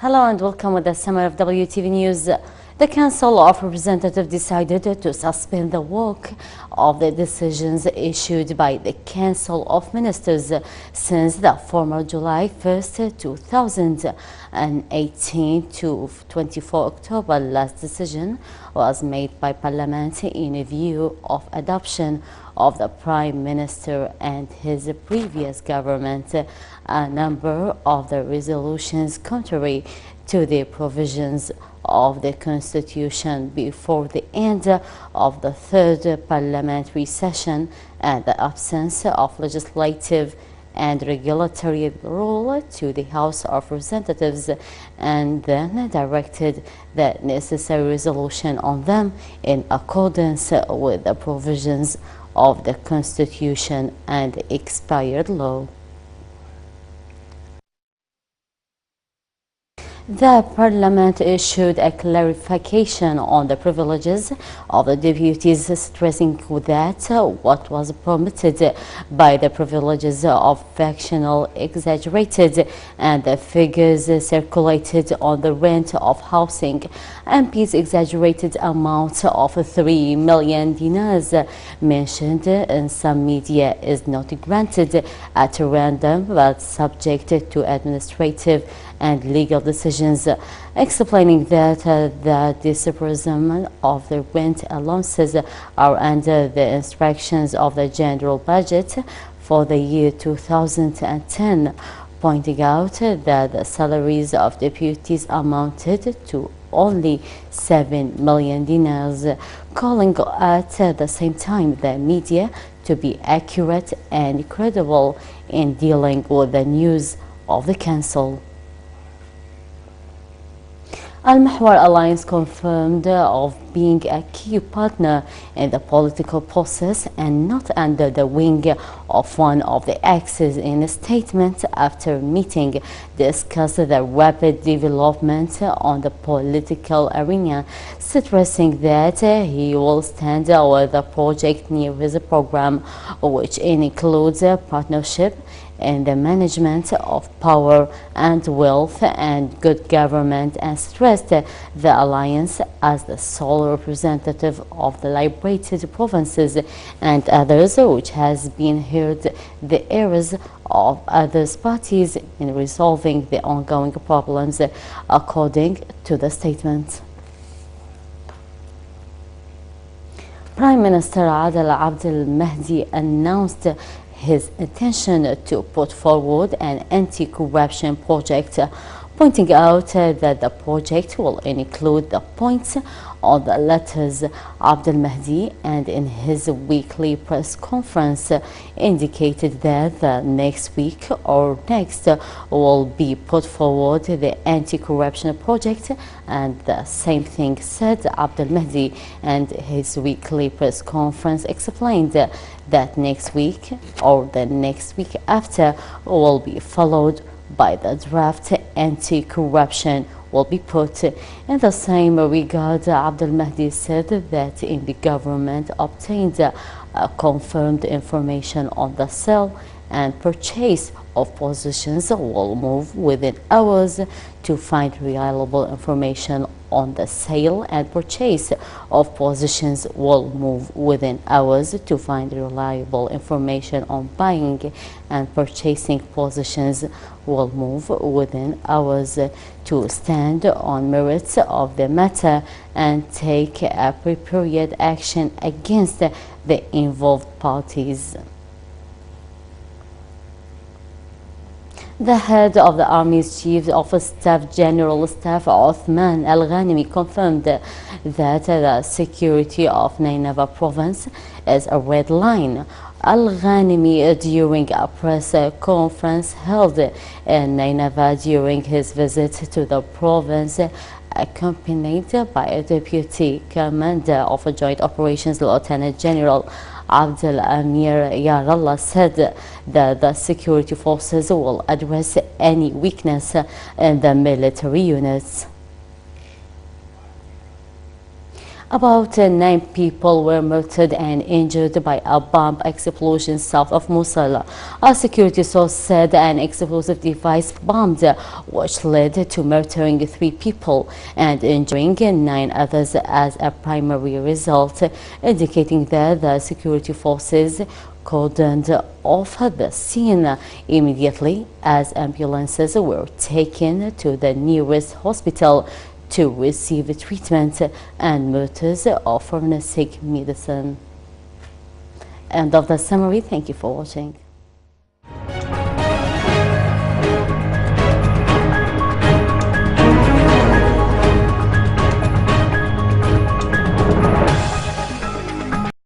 Hello and welcome with the summary of WTV News. The Council of Representatives decided to suspend the work of the decisions issued by the Council of Ministers since the former July 1st, 2018 to 24 October. Last decision was made by Parliament in view of adoption of the Prime Minister and his previous government. A number of the resolutions contrary to the provisions of the Constitution before the end of the third parliamentary session and the absence of legislative and regulatory rule to the House of Representatives, and then directed the necessary resolution on them in accordance with the provisions of the Constitution and expired law. The Parliament issued a clarification on the privileges of the deputies, stressing that what was permitted by the privileges of factional exaggerated and the figures circulated on the rent of housing. MP's exaggerated amount of 3 million dinars mentioned in some media is not granted at random but subject to administrative and legal decisions, explaining that the disbursement of the rent allowances are under the instructions of the general budget for the year 2010, pointing out that the salaries of deputies amounted to only 7 million dinars, calling at the same time the media to be accurate and credible in dealing with the news of the Council. Al-Mahwar Alliance confirmed of being a key partner in the political process and not under the wing of one of the axes. In a statement after meeting, discussed the rapid development on the political arena, stressing that he will stand with the project near his program, which includes a partnership in the management of power and wealth and good government, and stressed the alliance as the sole representative of the liberated provinces and others, which has been heard the errors of other parties in resolving the ongoing problems, according to the statement. Prime Minister Adel Abdel Mahdi announced his intention to put forward an anti-corruption project, pointing out that the project will include the points on the letters. Abdel Mahdi, and in his weekly press conference, indicated that next week or next will be put forward the anti-corruption project, and the same thing said Abdel Mahdi, and his weekly press conference explained that next week or the next week after will be followed by the draft anti-corruption will be put. In the same regard, Abdel Mahdi said that in the government obtained confirmed information on the sale and purchase of positions will move within hours to find reliable information on the sale and purchase of positions will move within hours to find reliable information on buying and purchasing positions will move within hours to stand on merits of the matter and take appropriate action against the involved parties. The head of the Army's Chief of Staff, General Staff Othman Al-Ghanimi, confirmed that the security of Nineveh province is a red line. Al-Ghanimi, during a press conference held in Nineveh during his visit to the province, accompanied by a deputy commander of joint operations, Lieutenant General Abdel Amir Yarallah, said that the security forces will address any weakness in the military units. About 9 people were murdered and injured by a bomb explosion south of Mosul. A security source said an explosive device bombed, which led to murdering 3 people and injuring 9 others as a primary result, indicating that the security forces cordoned off the scene immediately as ambulances were taken to the nearest hospital to receive treatment and methods of forensic medicine. End of the summary. Thank you for watching.